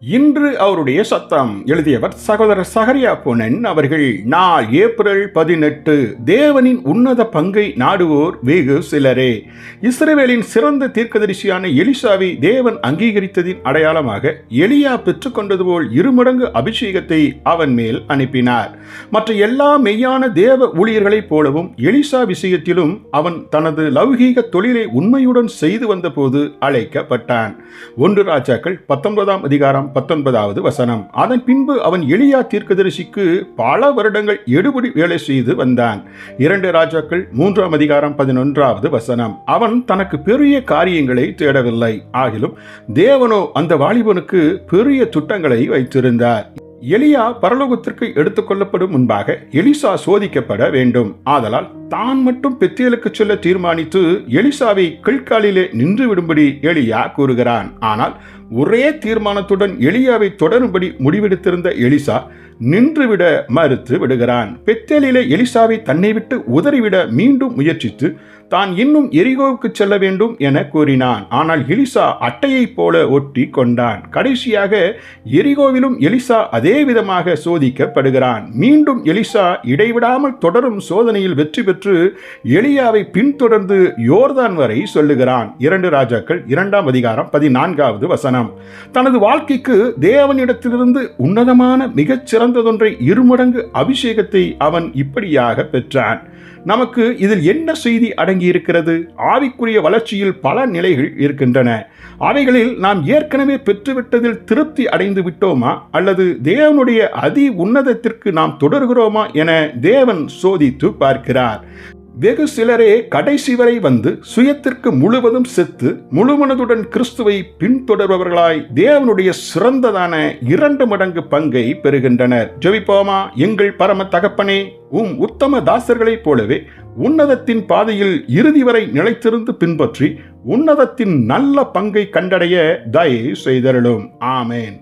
இன்று அவருடைய சத்தம். எழுதியவர் சகோதரர் சகரியா பொன்னன் அவர்கள். நாள் ஏப்ரல் 18. தேவனின் உன்னத பங்கை நாடுவோர் வெகு சிலரே. இஸ்ரவேலின் சிறந்த தீர்க்கதரிசியான எலிசாவை தேவன் அங்கீகரித்ததின் அடையாளமாக எலியா பெற்றுக்கொண்டது போல் 2 மடங்கு அபிஷேகத்தை அவன் மேல் அனுப்பினார். மற்ற எல்லா மெய்யான தேவ ஊழியர்களைப் போலவும் எலிசா விஷயத்திலும் அவன் தனது லௌகீக தொழிலை உண்மையுடன் செய்து வந்தபோது அழைக்கப்பட்டான். 1 ராஜாக்கள் 19ஆம் அதிகாரம் 19வது வசனம். அதன் பின்பு அவன் எலியா தீர்க்கதரிசிக்கு பல வருடங்கள் எடுபடி வேலை செய்து வந்தான். 2 ராஜாக்கள் 3ஆம் அதிகாரம் 11வது வசனம். அவன் தனக்கு பெரிய காரியங்களை தேடவில்லை, ஆகிலும் தேவனோ அந்த வாலிபனுக்கு பெரிய திட்டங்களை வைத்திருந்தார். எலியா பரலோகத்திற்கு எடுத்துக் கொள்ளப்படும் முன்பாக எலிசா சோதிக்கப்பட வேண்டும். ஆதலால் தான் மட்டும் பெத்தேலுக்கு செல்ல தீர்மானித்து எலிசாவை கிழ்காலிலே நின்று விடும்படி எலியா கூறுகிறான். ஆனால் ஒரே தீர்மானத்துடன் எலியாவை தொடரும்படி முடிவெடுத்திருந்த எலிசா நின்றுவிட மறுத்து விடுகிறான். பெத்தேலிலே எலிசாவை தன்னை விட்டு உதறிவிட மீண்டும் முயற்சித்து தான் இன்னும் எரிகோவுக்கு செல்ல வேண்டும் என கூறினான். ஆனால் எலிசா அட்டையை போல ஒட்டி கொண்டான். கடைசியாக எரிகோவிலும் எலிசா அதே விதமாக சோதிக்கப்படுகிறான். மீண்டும் எலிசா இடைவிடாமல் தொடரும் சோதனையில் வெற்றி பெற்று எலியாவை பின்தொடர்ந்து யோர்தான் வரை சொல்லுகிறான். 2 ராஜாக்கள் 2ஆம் அதிகாரம் 14வது வசனம். தனது வாழ்க்கைக்கு தேவனிடத்திலிருந்து உன்னதமான மிகச்சிறந்ததொன்றை 2 மடங்கு அபிஷேகத்தை அவன் இப்படியாக பெற்றான். நமக்கு இதில் என்ன செய்தி அடங்கி இருக்கிறது? ஆவிக்குரிய வளர்ச்சியில் பல நிலைகள் இருக்கின்றன. அவைகளில் நாம் ஏற்கனவே பெற்றுவிட்டதில் திருப்தி அடைந்து விட்டோமா, அல்லது தேவனுடைய அதி உன்னதத்திற்கு நாம் தொடர்கிறோமா என தேவன் சோதித்து பார்க்கிறார். வெகு சிலரே கடைசி வரை வந்து சுயத்திற்கு முழுவதும் செத்து முழுமனதுடன் கிறிஸ்துவை பின்தொடர்பவர்களாய் தேவனுடைய சிறந்ததான 2 மடங்கு பங்கை பெறுகின்றனர். ஜெபிப்போமா. எங்கள் பரம தகப்பனே, உத்தம தாசர்களைப் போலவே உன்னதத்தின் பாதையில் இறுதி வரை நிலைத்திருந்து பின்பற்றி உன்னதத்தின் நல்ல பங்கை கண்டடைய தயவு செய்தருளும். ஆமேன்.